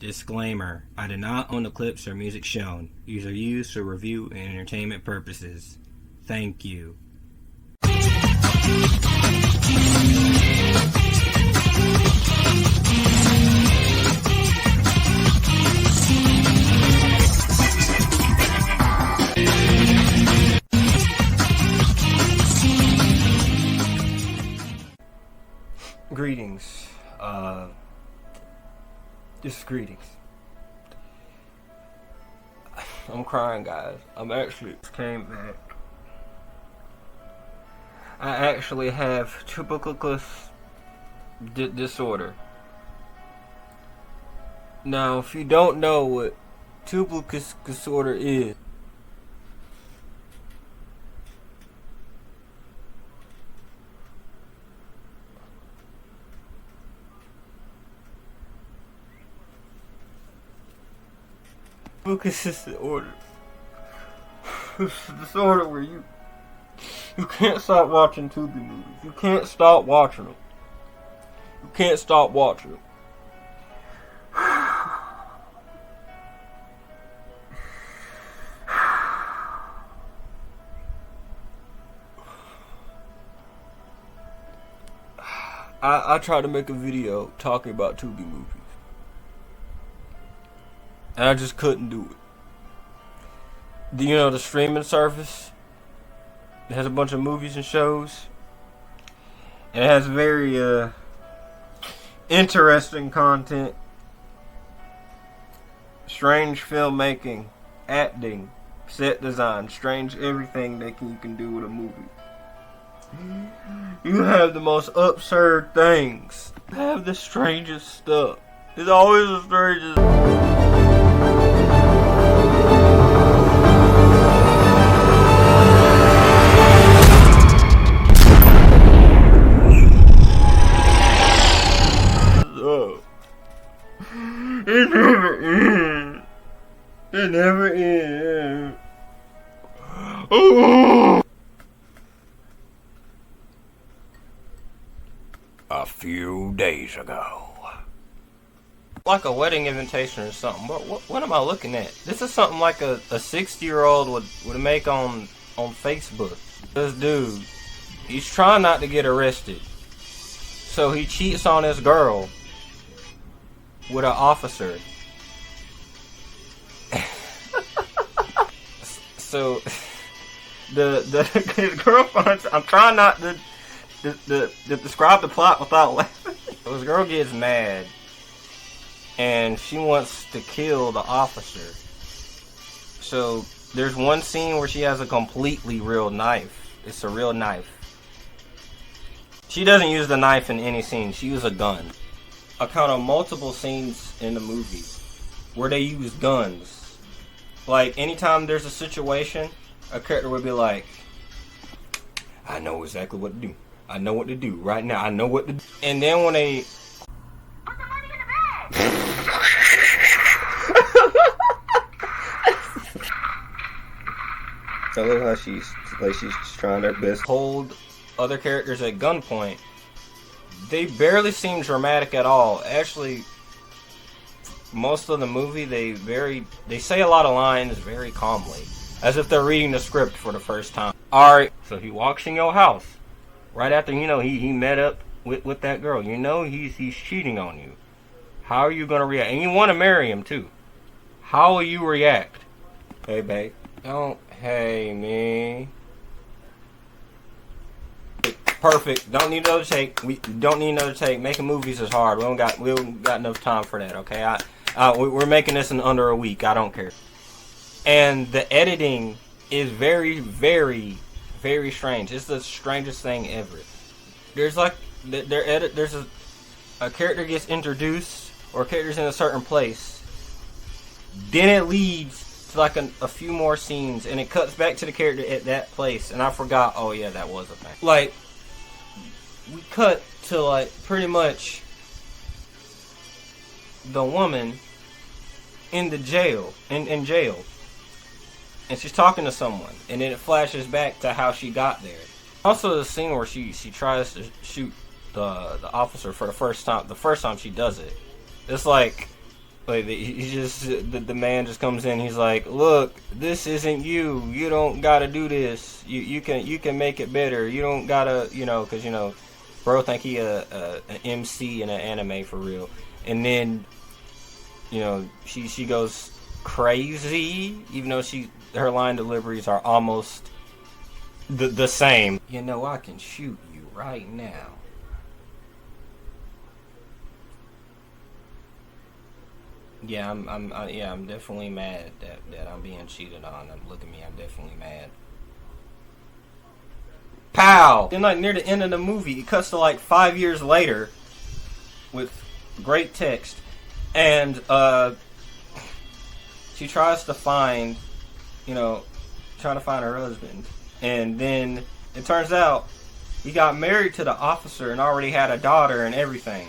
Disclaimer: I do not own the clips or music shown. These are used for review and entertainment purposes. Thank you. Greetings. Just greetings. I'm crying, guys. I'm actually came back. I actually have tuberculosis disorder. Now, if you don't know what tuberculosis disorder is, tuberculosis disorder. It's a disorder where you can't stop watching Tubi movies. You can't stop watching them. You can't stop watching them. I tried to make a video talking about Tubi movies, and I just couldn't do it. Do you know the streaming service? It has a bunch of movies and shows. And it has very interesting content. Strange filmmaking, acting, set design, strange everything you can do with a movie. You have the most absurd things. You have the strangest stuff. It's always the strangest. It never ends. It never ends. Oh. A few days ago. Like a wedding invitation or something. What am I looking at? This is something like a 60-year-old would make on Facebook. This dude, he's trying not to get arrested. So he cheats on his girl with an officer. So his girl finds. I'm trying not to describe the plot without laughing. So his girl gets mad, and she wants to kill the officer. So there's one scene where she has a completely real knife. It's a real knife. She doesn't use the knife in any scene. She uses a gun. I counted multiple scenes in the movie where they use guns. Like, anytime there's a situation, a character would be like, I know exactly what to do. I know what to do right now. I know what to do. And then when they... Put the money in the bag! I love how she's trying her best. Hold other characters at gunpoint. They barely seem dramatic at all. Actually, most of the movie, they say a lot of lines very calmly, as if they're reading the script for the first time. Alright, so he walks in your house right after, he met up with that girl. He's cheating on you. How are you gonna react? And you want to marry him too. How will you react? Hey babe, don't hey me. Perfect. Don't need another take. We don't need another take. Making movies is hard. We don't got enough time for that. Okay, we're making this in under a week. I don't care. And the editing is very, very, very strange. It's the strangest thing ever. There's like there's a character gets introduced, or a character's in a certain place. Then it leads to like a few more scenes, and it cuts back to the character at that place. And I forgot. Oh yeah, that was a thing. Like, we cut to like pretty much the woman in the jail, in jail, and she's talking to someone, and then it flashes back to how she got there. Also, the scene where she tries to shoot the officer for the first time. The first time she does it, it's like Like he just the man just comes in. He's like, "Look, this isn't you. You don't gotta do this. You can make it better. You don't gotta, because bro think he an MC in an anime for real." And then she goes crazy, even though her line deliveries are almost the same. I can shoot you right now. Yeah, I'm definitely mad that I'm being cheated on. Look at me, I'm definitely mad. Pow! Then like near the end of the movie, it cuts to like 5 years later with great text, and she tries to find, trying to find her husband, and then it turns out he got married to the officer and already had a daughter and everything.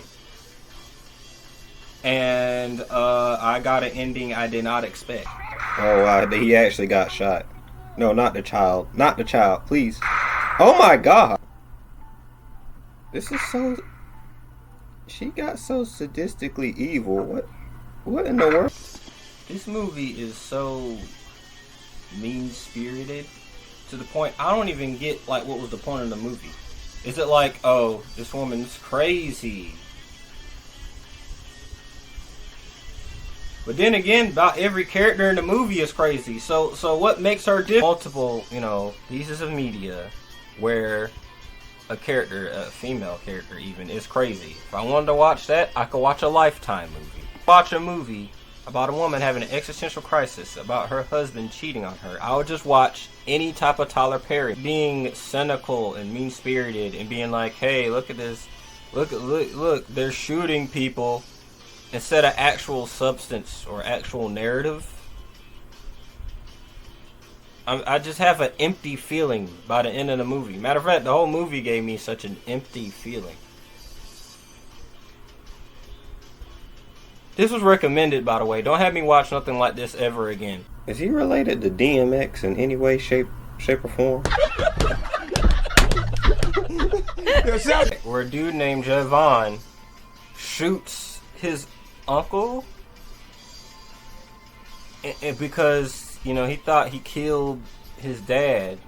And I got an ending I did not expect. Oh, wow. He actually got shot. No, not the child. Not the child, please. Oh my god. This is so... She got so sadistically evil. What in the world? This movie is so mean-spirited to the point I don't even get, like, what was the point of the movie. Is it like, oh, this woman's crazy? But then again, about every character in the movie is crazy. So what makes her different? Multiple, pieces of media where a character, a female character even, is crazy. If I wanted to watch that, I could watch a Lifetime movie. Watch a movie about a woman having an existential crisis about her husband cheating on her. I would just watch any type of Tyler Perry being cynical and mean-spirited and being like, hey, look at this. Look, they're shooting people. Instead of actual substance or actual narrative, I just have an empty feeling by the end of the movie. Matter of fact, the whole movie gave me such an empty feeling. This was recommended, by the way. Don't have me watch nothing like this ever again. Is he related to DMX in any way, shape or form? Where a dude named Javon shoots his uncle, and because he thought he killed his dad,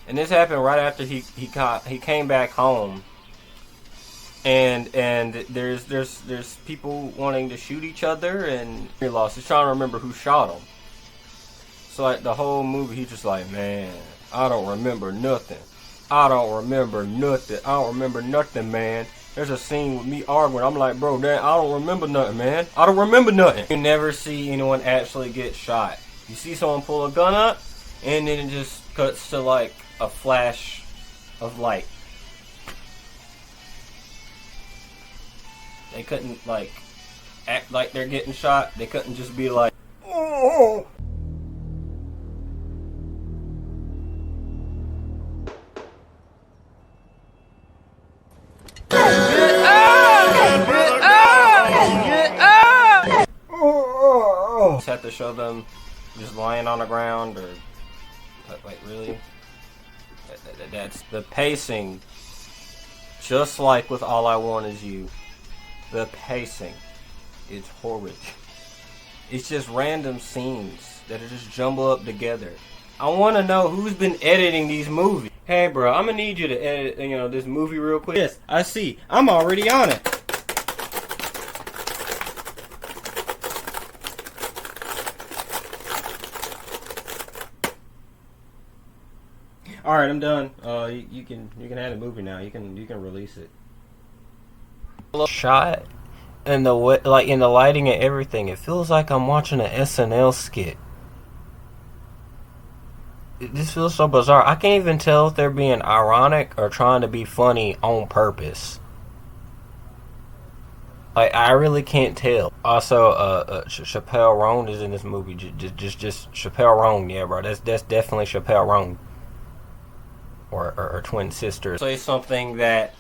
and this happened right after he came back home, and there's people wanting to shoot each other, and he lost. He's trying to remember who shot him. So like the whole movie, he's just like, man, I don't remember nothing. I don't remember nothing, man. There's a scene with me arguing. I'm like, bro, Dad, I don't remember nothing, man. I don't remember nothing. You never see anyone actually get shot. You see someone pull a gun up, and then it just cuts to like a flash of light. They couldn't like act like they're getting shot. They couldn't just be like, oh. Just have to show them just lying on the ground, or like really? That's the pacing. Just like with All I Want Is You, the pacing is horrid. It's just random scenes that are just jumbled up together. I want to know who's been editing these movies. Hey, bro, I'm gonna need you to edit, this movie real quick. Yes, I see. I'm already on it. All right, I'm done. You can have the movie now. You can release it. Shot and the in the lighting and everything, it feels like I'm watching an SNL skit. This feels so bizarre. I can't even tell if they're being ironic or trying to be funny on purpose. Like, I really can't tell. Also, Chappelle Roan is in this movie. Just Chappelle Roan, yeah, bro. That's definitely Chappelle Roan. Or twin sisters. Say something that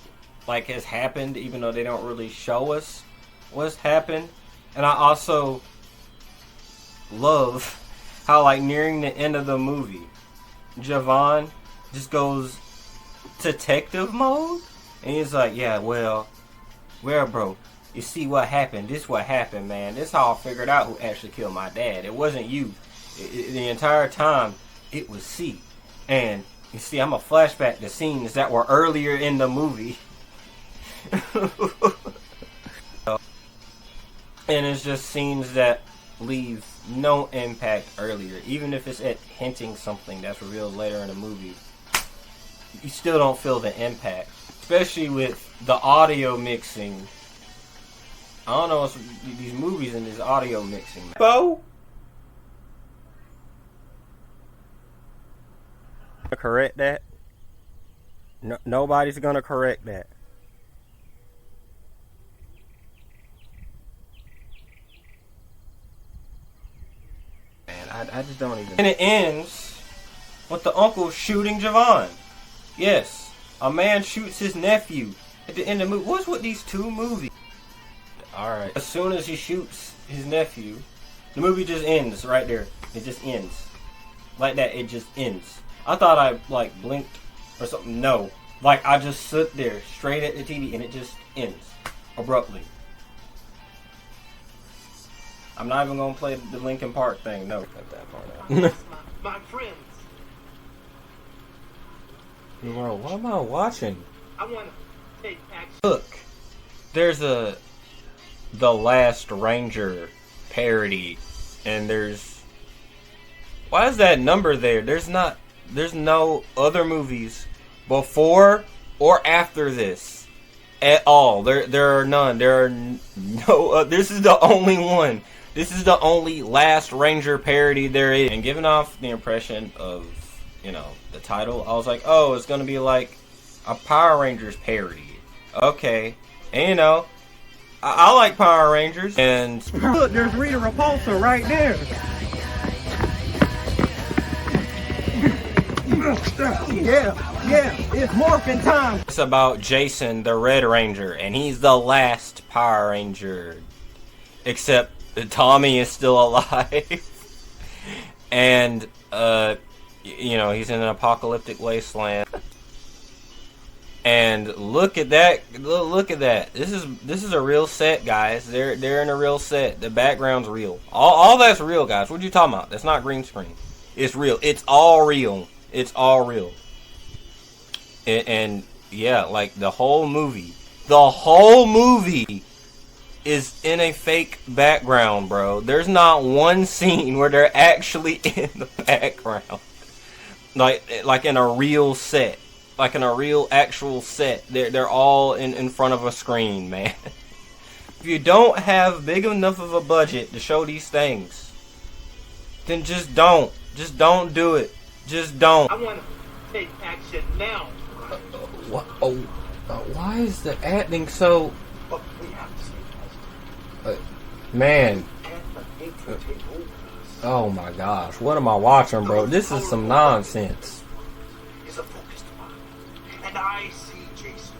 like has happened, even though they don't really show us what's happened. And I also love how like nearing the end of the movie, Javon just goes detective mode, and he's like, yeah, well, bro, You see what happened. This what happened, man. This how I figured out who actually killed my dad. It wasn't you. The entire time, it was C. And you see, I'm a flashback to scenes that were earlier in the movie. And it's just scenes that leave no impact earlier. Even if it's at hinting something that's revealed later in the movie, you still don't feel the impact. Especially with the audio mixing. I don't know what's these movies and this audio mixing. Bo? Correct that? No, nobody's gonna correct that. I just don't even. And it ends with the uncle shooting Javon. Yes, a man shoots his nephew at the end of the movie. What's with these two movies? Alright. As soon as he shoots his nephew, the movie just ends right there. It just ends. Like that, it just ends. I thought I, like, blinked or something. No. Like, I just sit there straight at the TV and it just ends. Abruptly. I'm not even gonna play the Linkin Park thing. No. Cut that part out. My friends. Bro, what am I watching? I want to take action. Look. There's The Last Ranger parody. And there's... Why is that number there? There's no other movies before or after this at all. There are none. There are no. This is the only one. This is the only Last Ranger parody there is. And giving off the impression of, you know, the title, I was like, oh, it's gonna be like a Power Rangers parody. Okay, and you know, I like Power Rangers. And look, there's Rita Repulsa right there. Yeah, it's morphin' time. It's about Jason, the Red Ranger, and he's the last Power Ranger. Except Tommy is still alive. And, you know, he's in an apocalyptic wasteland. And look at that, look at that. This is a real set, guys. They're in a real set. The background's real. All that's real, guys. What are you talking about? That's not green screen. It's real. It's all real. It's all real. And yeah, like the whole movie is in a fake background, bro. There's not one scene where they're actually in the background. Like in a real set. Like in a real actual set. They're all in front of a screen, man. If you don't have big enough of a budget to show these things, then just don't. Just don't do it. Just don't. I want to take action now. What? Oh, why is the acting so? But we have to stay Man. Oh my gosh, what am I watching, bro? This is some nonsense. Is a focused mind, and I see Jason.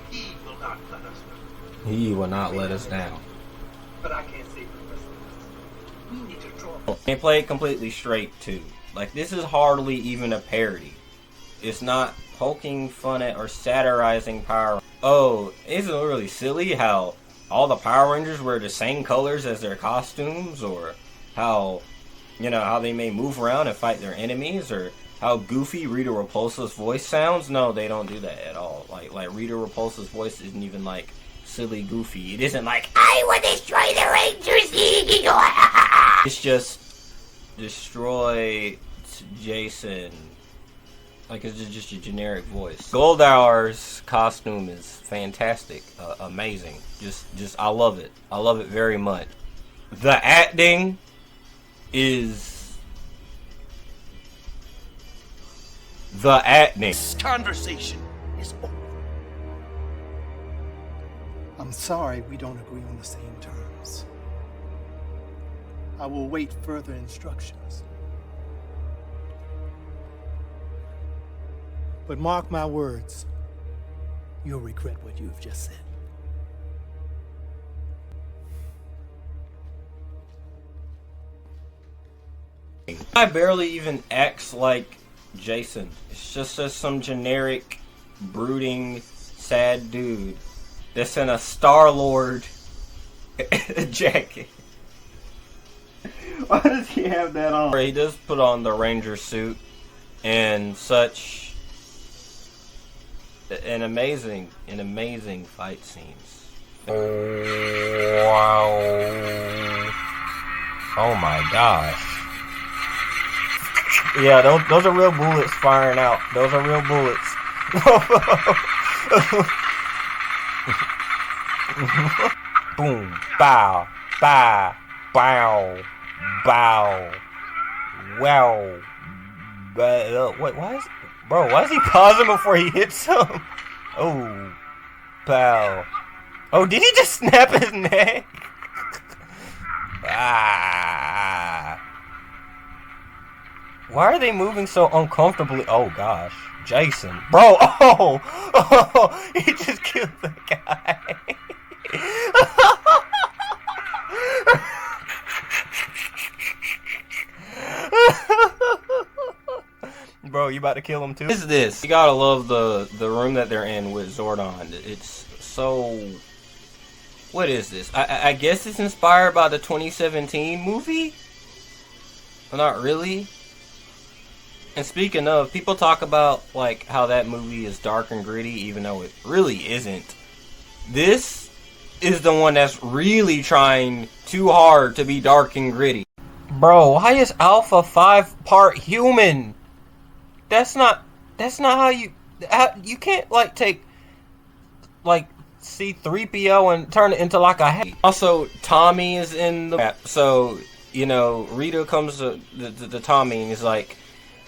He will not let us down. He will not let us down. But I can't say for the rest of us. We need to draw. And play it completely straight too. Like, this is hardly even a parody. It's not poking fun at or satirizing Power. Oh, isn't it really silly how all the Power Rangers wear the same colors as their costumes, or how, you know, how they may move around and fight their enemies, or how goofy Rita Repulsa's voice sounds? No, they don't do that at all. Like Rita Repulsa's voice isn't even like silly goofy. It isn't like, I will destroy the Rangers. It's just destroy Jason. Like, it's just a generic voice. Goldour's costume is fantastic, amazing. Just I love it. I love it very much. The acting is This conversation is over. I'm sorry we don't agree on the same terms. I will wait further instructions. But mark my words, you'll regret what you've just said. I barely even acts like Jason. It's just some generic, brooding, sad dude. that's in a Star-Lord jacket. Why does he have that on? He does put on the Ranger suit and such an amazing fight scenes. Wow. Oh my gosh. Yeah, those are real bullets firing out. Those are real bullets. Boom, bow, bow, bow, bow, wow. Wait, why is he pausing before he hits him? Oh, pow. Oh, did he just snap his neck? Ah. Why are they moving so uncomfortably? Oh gosh, Jason, bro. Oh, he just killed the guy. Bro, you about to kill him too? What is this? You gotta love the room that they're in with Zordon. It's so... What is this? I guess it's inspired by the 2017 movie? But not really. And speaking of, people talk about like how that movie is dark and gritty, even though it really isn't. This is the one that's really trying too hard to be dark and gritty. Bro, why is Alpha 5-part human? That's not how you can't like take like C-3PO and turn it into like a... Also, Tommy is in the map. So, you know, Rita comes to Tommy and he's like,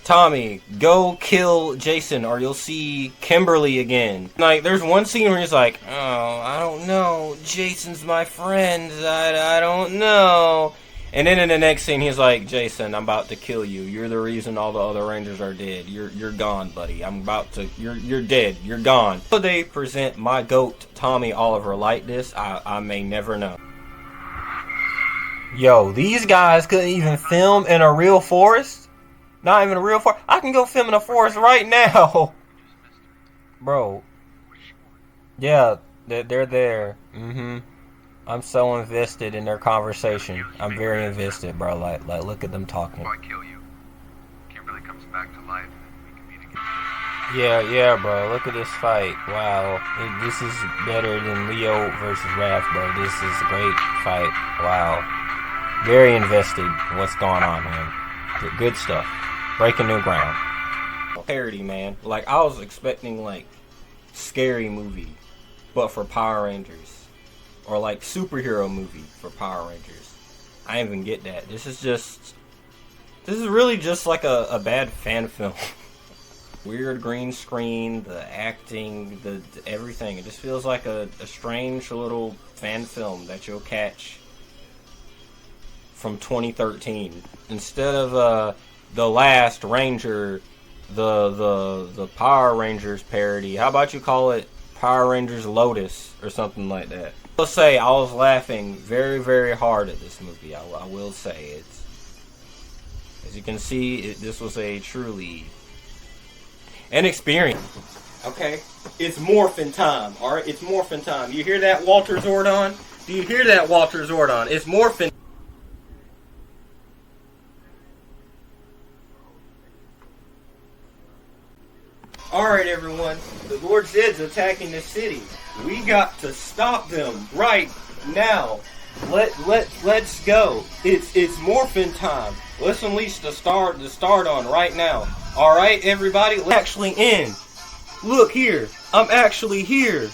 Tommy, go kill Jason or you'll see Kimberly again. Like, there's one scene where he's like, oh, I don't know. Jason's my friend. I don't know. And then in the next scene, he's like, Jason, I'm about to kill you. You're the reason all the other Rangers are dead. You're gone, buddy. You're dead. You're gone. So they present my goat, Tommy Oliver, like this. I may never know. Yo, these guys couldn't even film in a real forest? Not even a real forest? I can go film in a forest right now. Bro. Yeah, they're there. Mm-hmm. I'm so invested in their conversation. I'm very invested, bro. Like, look at them talking. If I kill you, Kimberly comes back to life, and we can meet again. Yeah, bro. Look at this fight. Wow, this is better than Leo versus Raph, bro. This is a great fight. Wow, very invested in what's going on, man. Good stuff. Breaking new ground. Parody, man. Like, I was expecting like scary movie, but for Power Rangers. Or like superhero movie for Power Rangers. I didn't even get that. This is really just like a bad fan film. Weird green screen, the acting, the everything. It just feels like a strange little fan film that you'll catch from 2013. Instead of the Last Ranger, the Power Rangers parody. How about you call it Power Rangers Lotus or something like that? I'll say I was laughing very, very hard at this movie. I will say it's, as you can see, this was a truly an experience. Okay, it's morphin' time. All right, it's morphin' time. You hear that, Walter Zordon? Do you hear that, Walter Zordon? It's morphin'. Alright everyone, the Lord Zed's attacking the city. We got to stop them right now. Let's go. It's morphin' time. Let's unleash the start on right now. Alright everybody, let's actually in. Look here. I'm actually here.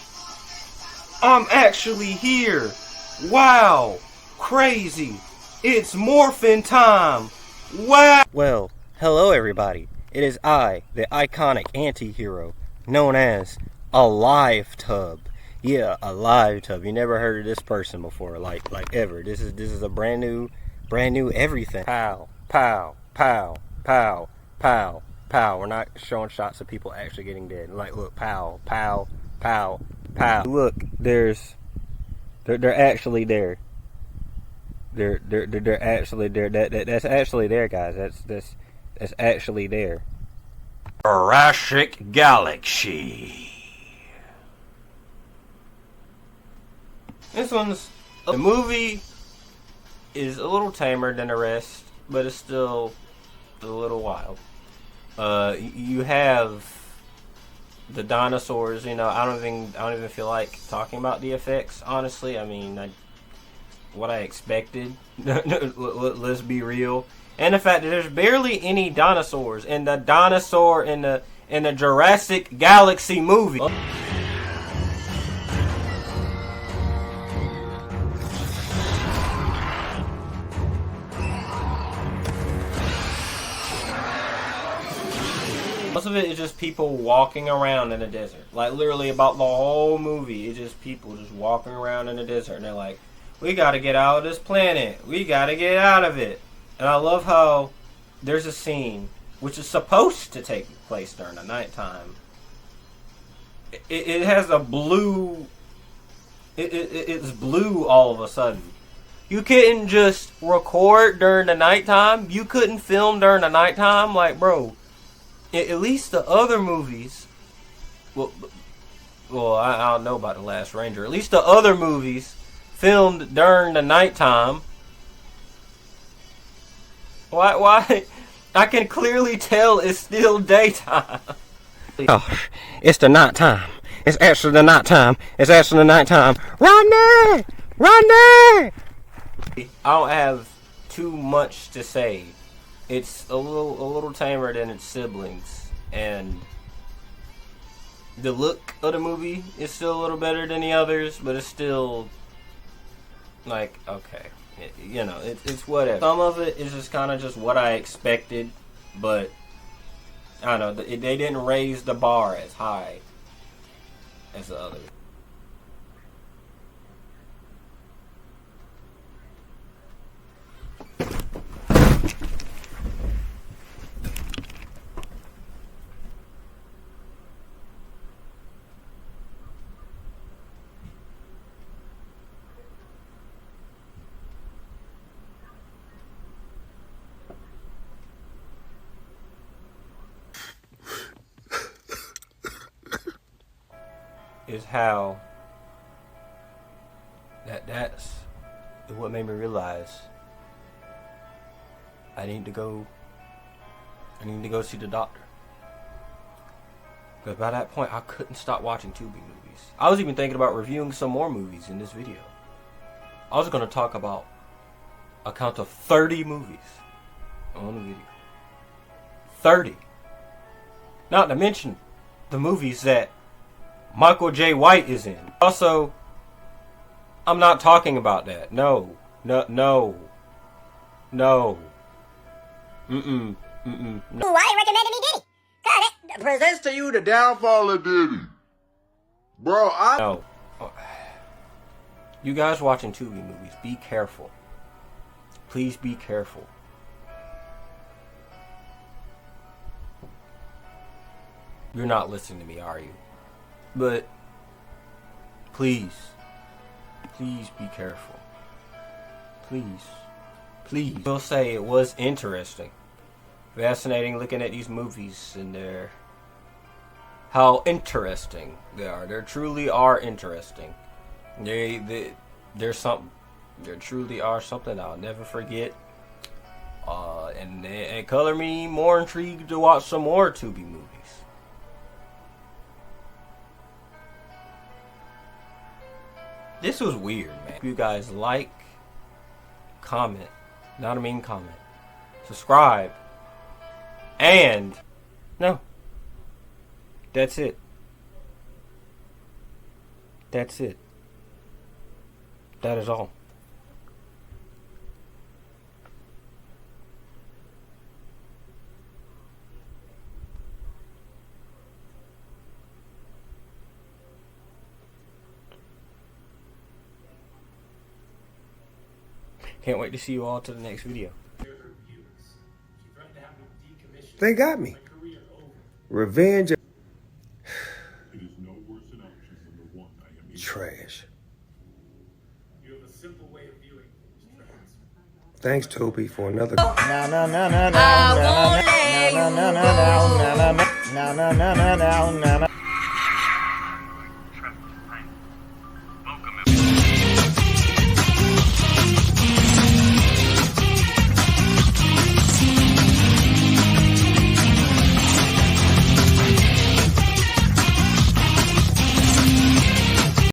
Wow. Crazy. It's morphin' time. Wow. Well, hello everybody. It is I, the iconic anti-hero, known as a live tub. Yeah, a live tub. You never heard of this person before, like ever. This is a brand new everything. Pow, pow, pow, pow, pow, pow. We're not showing shots of people actually getting dead. Like, look, pow, pow, pow, pow. Look, they're actually there. They're actually there. That's actually there, guys. That's actually there. Jurassic Galaxy. This one's the movie is a little tamer than the rest, but it's still a little wild. You have the dinosaurs. You know, I don't even feel like talking about the effects. Honestly, I mean, what I expected. Let's be real. And the fact that there's barely any dinosaurs in the dinosaur in the Jurassic Galaxy movie. Most of it is just people walking around in the desert. Like, literally about the whole movie, it's just people just walking around in the desert. And they're like, we gotta get out of this planet. We gotta get out of it. And I love how there's a scene which is supposed to take place during the nighttime. It has a blue... It's blue all of a sudden. You couldn't just record during the nighttime? You couldn't film during the nighttime? Like, bro... At least the other movies, well, I don't know about The Last Ranger. At least the other movies filmed during the nighttime. Why? I can clearly tell it's still daytime. Oh, it's the nighttime. It's actually the nighttime. It's actually the nighttime. Run there! Run there! I don't have too much to say. It's a little tamer than its siblings, and the look of the movie is still a little better than the others, but it's still like, okay, it's whatever. Some of it is just kind of just what I expected, but I don't know, they didn't raise the bar as high as the others. Is how that's what made me realize I need to go see the doctor. Because by that point I couldn't stop watching Tubi movies. I was even thinking about reviewing some more movies in this video. I was going to talk about a count of 30 movies on the video. 30. Not to mention the movies that Michael J. White is in. Also, I'm not talking about that. No. No. No. No. Why recommended me Diddy? God, it presents to you the downfall of Diddy. Bro, No. You guys watching Tubi movies, be careful. Please be careful. You're not listening to me, are you? But please be careful. Please. We'll say it was interesting, fascinating looking at these movies and how interesting they are. They truly are interesting. There's something. There truly are something I'll never forget. And color me more intrigued to watch some more Tubi movies. This was weird, man. If you guys like, comment, comment, subscribe, and no, that's it. That's it. That is all. Can't wait to see you all to the next video. They got me. Revenge. Trash. Thanks, Toby, for another. No.